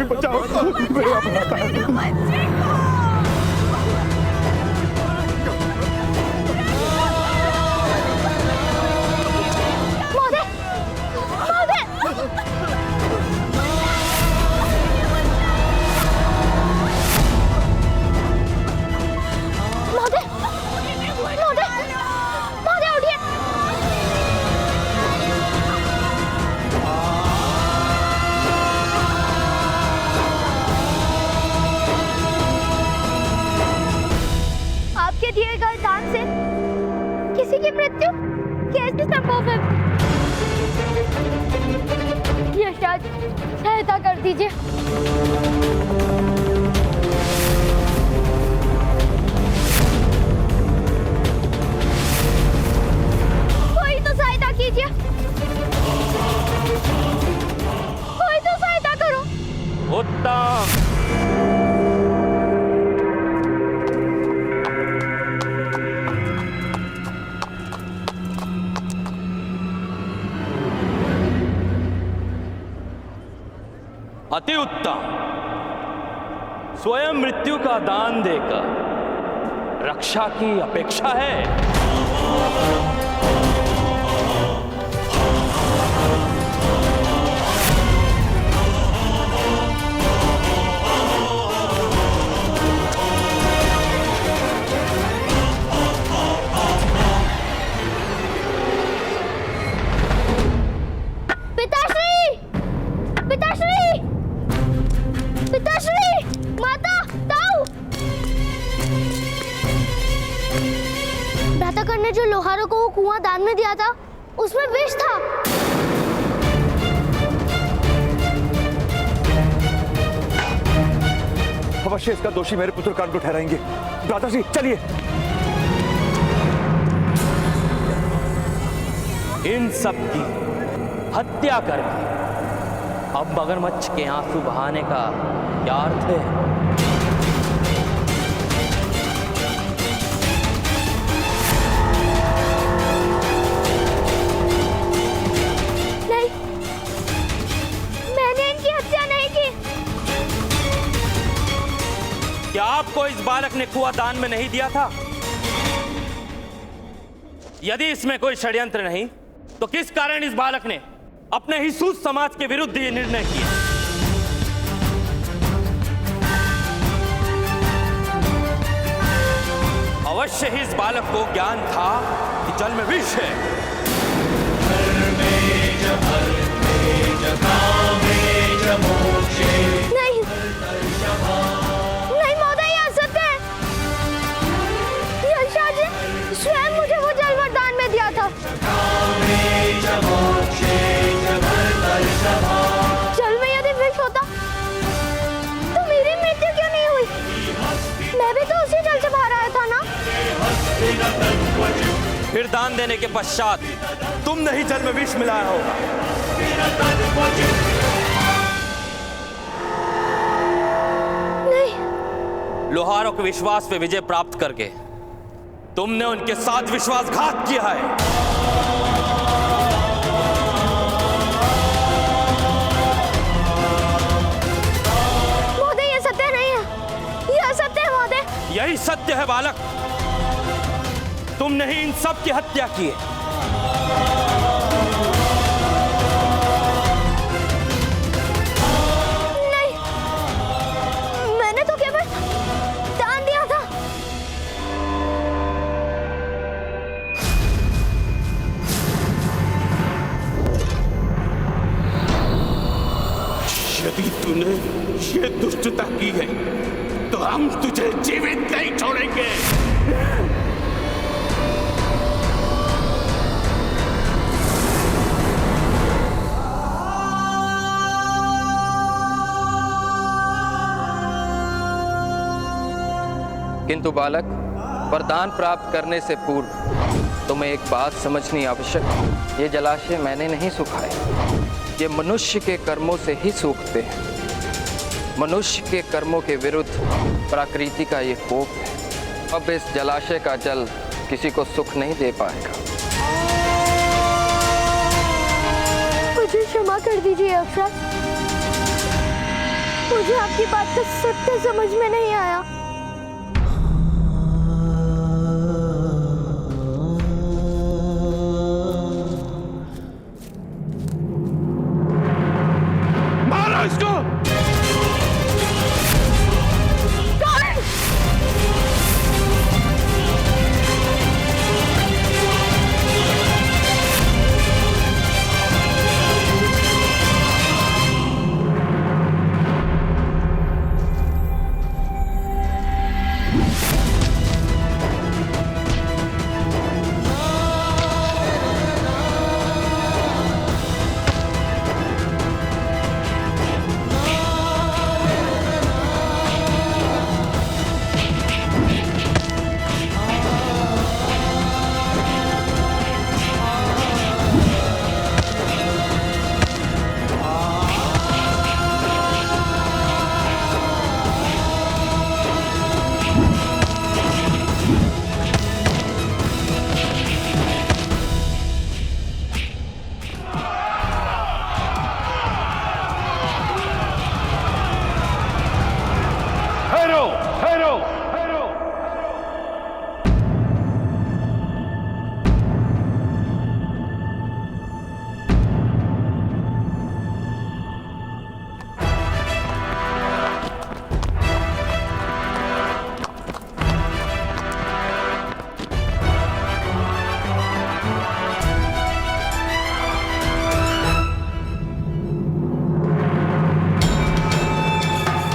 बचाओ, मेरा बेटा है। किसी की मृत्यु कैसे संभव है? यशराज, सहायता कर दीजिए। कोई तो सहायता कीजिए, कोई तो सहायता करो। उत्तम। अति उत्तम। स्वयं मृत्यु का दान देकर रक्षा की अपेक्षा है। ने जो लोहारों को वो कुआं दान में दिया था, उसमें विष था। अवश्य इसका दोषी मेरे पुत्र कान को ठहराएंगे। भ्राताश्री चलिए। इन सब की हत्या करके अब मगरमच्छ के आंसू बहाने का क्या अर्थ है? क्या आपको इस बालक ने कुआं दान में नहीं दिया था? यदि इसमें कोई षड्यंत्र नहीं, तो किस कारण इस बालक ने अपने ही सूत समाज के विरुद्ध ये निर्णय किया? अवश्य ही इस बालक को ज्ञान था कि जल में विष है। नहीं, स्वयं मुझे वो जल वरदान में दिया था। जल में यदि विष होता तो मेरी मृत्यु क्यों नहीं हुई? मैं भी तो उसी जल से बाहर आया था ना। फिर दान देने के पश्चात तुमने ही जल में विष मिलाया होगा। नहीं। लोहारों के विश्वास पे विजय प्राप्त करके तुमने उनके साथ विश्वासघात किया है। महोदय, ये सत्य नहीं है, ये असत्य है महोदय। यही सत्य है बालक। तुमने ही इन सब की हत्या की है। नहीं, मैंने तो केवल दान दिया था। यदि तूने ये दुष्टता की है तो हम तुझे जीवित नहीं छोड़ेंगे। किंतु बालक, वरदान प्राप्त करने से पूर्व तुम्हें एक बात समझनी आवश्यक है। ये जलाशय मैंने नहीं सुखाए, ये मनुष्य के कर्मों से ही सूखते हैं। मनुष्य के कर्मों के विरुद्ध प्रकृति का ये कोप है। अब इस जलाशय का जल किसी को सुख नहीं दे पाएगा। मुझे क्षमा कर दीजिए अफसर। मुझे आपकी बात का सत्य समझ में नहीं आया। मारो इसको।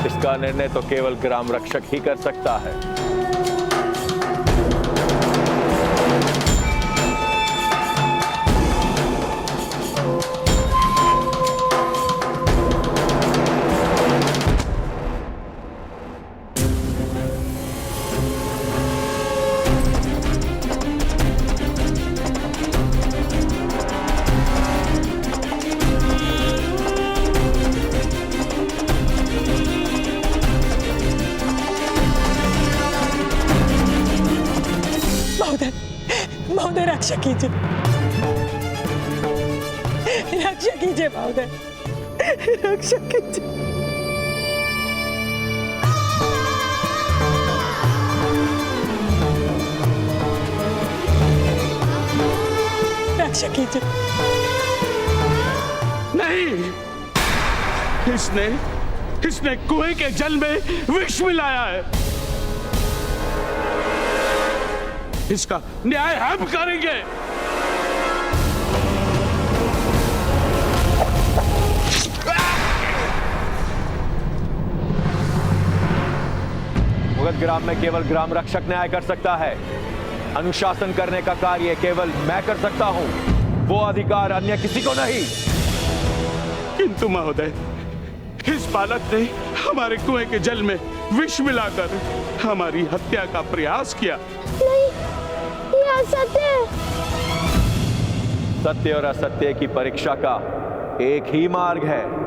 इसका निर्णय तो केवल ग्राम रक्षक ही कर सकता है। महोदय रक्षा कीजिए, रक्षा कीजिए महोदय, रक्षा कीजिए। रक्षा कीजिए। नहीं, इसने कुएं के जल में विष मिलाया है। इसका न्याय हम करेंगे। मुगल ग्राम में केवल ग्राम रक्षक न्याय कर सकता है। अनुशासन करने का कार्य केवल मैं कर सकता हूं, वो अधिकार अन्य किसी को नहीं। किंतु महोदय, इस बालक ने हमारे कुएं के जल में विष मिलाकर हमारी हत्या का प्रयास किया। नहीं, ये असत्य है। सत्य और असत्य की परीक्षा का एक ही मार्ग है।